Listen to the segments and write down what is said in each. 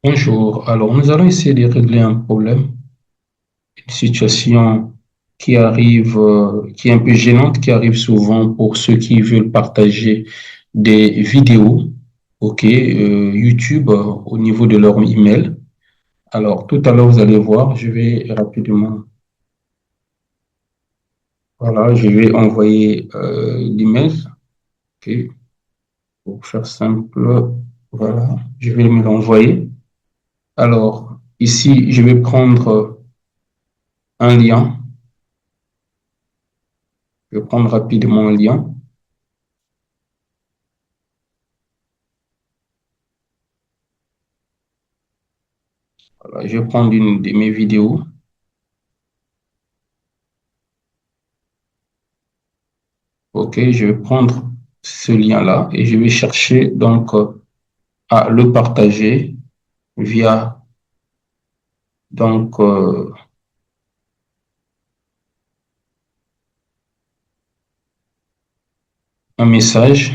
Bonjour. Alors, nous allons essayer de régler un problème, une situation qui arrive, qui est un peu gênante, qui arrive souvent pour ceux qui veulent partager des vidéos, OK, YouTube, au niveau de leur email. Alors, tout à l'heure, vous allez voir, je vais rapidement, voilà, je vais envoyer l'email, OK, pour faire simple, voilà, je vais me l'envoyer. Alors, ici, je vais prendre un lien. Je vais prendre rapidement un lien. Voilà, je vais prendre une de mes vidéos. OK, je vais prendre ce lien-là et je vais chercher donc à le partager via donc un message.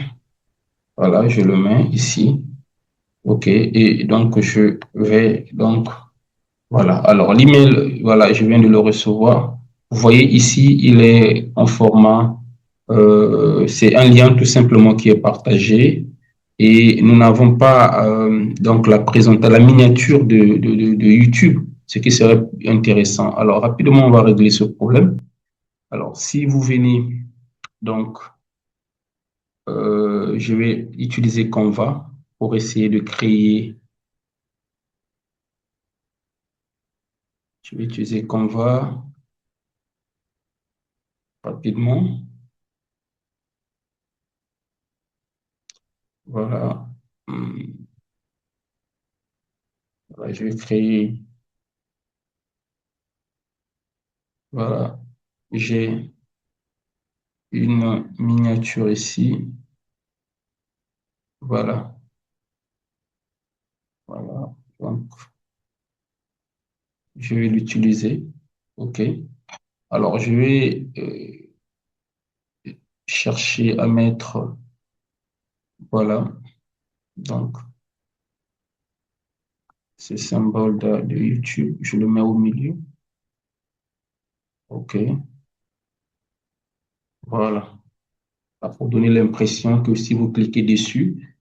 Voilà, je le mets ici. OK, et donc je vais donc voilà. Alors l'email, voilà, je viens de le recevoir. Vous voyez ici, il est en format, c'est un lien tout simplement qui est partagé et nous n'avons pas donc la miniature de YouTube, ce qui serait intéressant. Alors rapidement, on va régler ce problème. Alors si vous venez, donc je vais utiliser Canva pour essayer de créer. Je vais utiliser Canva rapidement. Voilà. Voilà, je vais créer, voilà, j'ai une miniature ici, voilà, voilà, donc je vais l'utiliser, ok. Alors je vais chercher à mettre, voilà, donc ce symbole de YouTube, je le mets au milieu, ok, voilà. Là, pour donner l'impression que si vous cliquez dessus,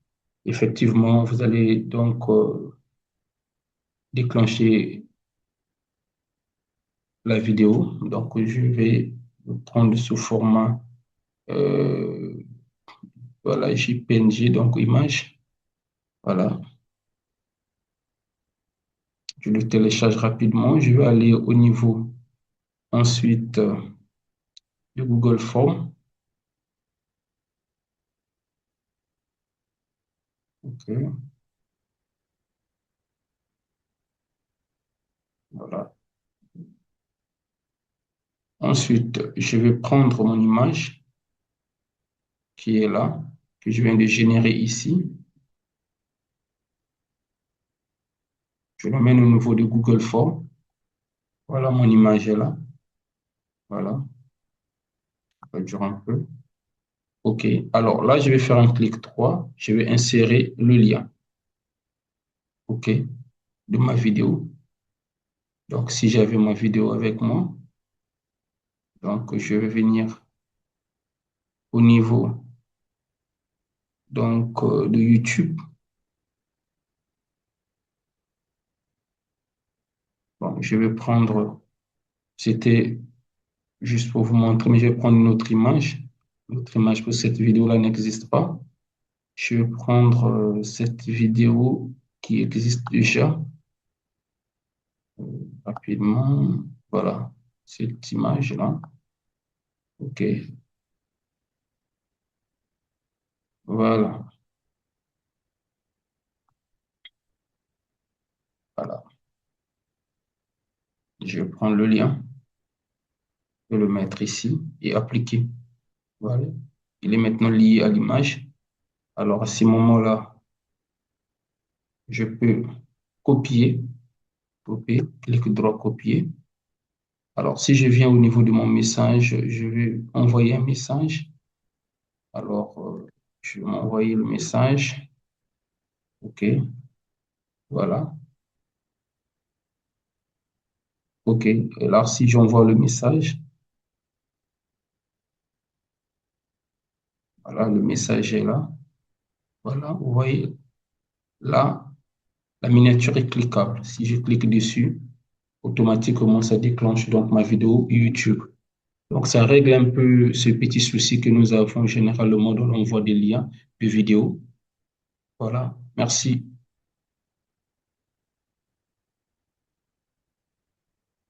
effectivement, vous allez donc déclencher la vidéo. Donc, je vais le prendre sous format, euh, voilà, JPNG, donc image. Voilà, je le télécharge rapidement. Je vais aller au niveau ensuite de Google Form. OK, voilà. Ensuite, je vais prendre mon image qui est là, que je viens de générer ici. Je l'emmène au niveau de Google Form. Voilà, mon image est là. Voilà, ça va durer un peu. OK, alors là, je vais faire un clic droit. Je vais insérer le lien, OK, de ma vidéo. Donc, si j'avais ma vidéo avec moi, donc je vais venir au niveau donc de YouTube. Bon, je vais prendre, c'était juste pour vous montrer, mais je vais prendre une autre image. L'autre image pour cette vidéo-là n'existe pas. Je vais prendre cette vidéo qui existe déjà rapidement. Voilà, cette image-là. OK, voilà, voilà. Je vais prendre le lien et le mettre ici et appliquer. Voilà. Il est maintenant lié à l'image. Alors, à ce moment-là, je peux copier, copier, clic droit, copier. Alors, si je viens au niveau de mon message, je vais envoyer un message. Alors, je vais m'envoyer le message. OK, voilà. OK. Et là, si j'envoie le message, voilà, le message est là. Voilà, vous voyez, là, la miniature est cliquable. Si je clique dessus, automatiquement, ça déclenche donc ma vidéo YouTube. Donc, ça règle un peu ce petit souci que nous avons généralement dans l'envoi des liens de vidéos. Voilà, merci.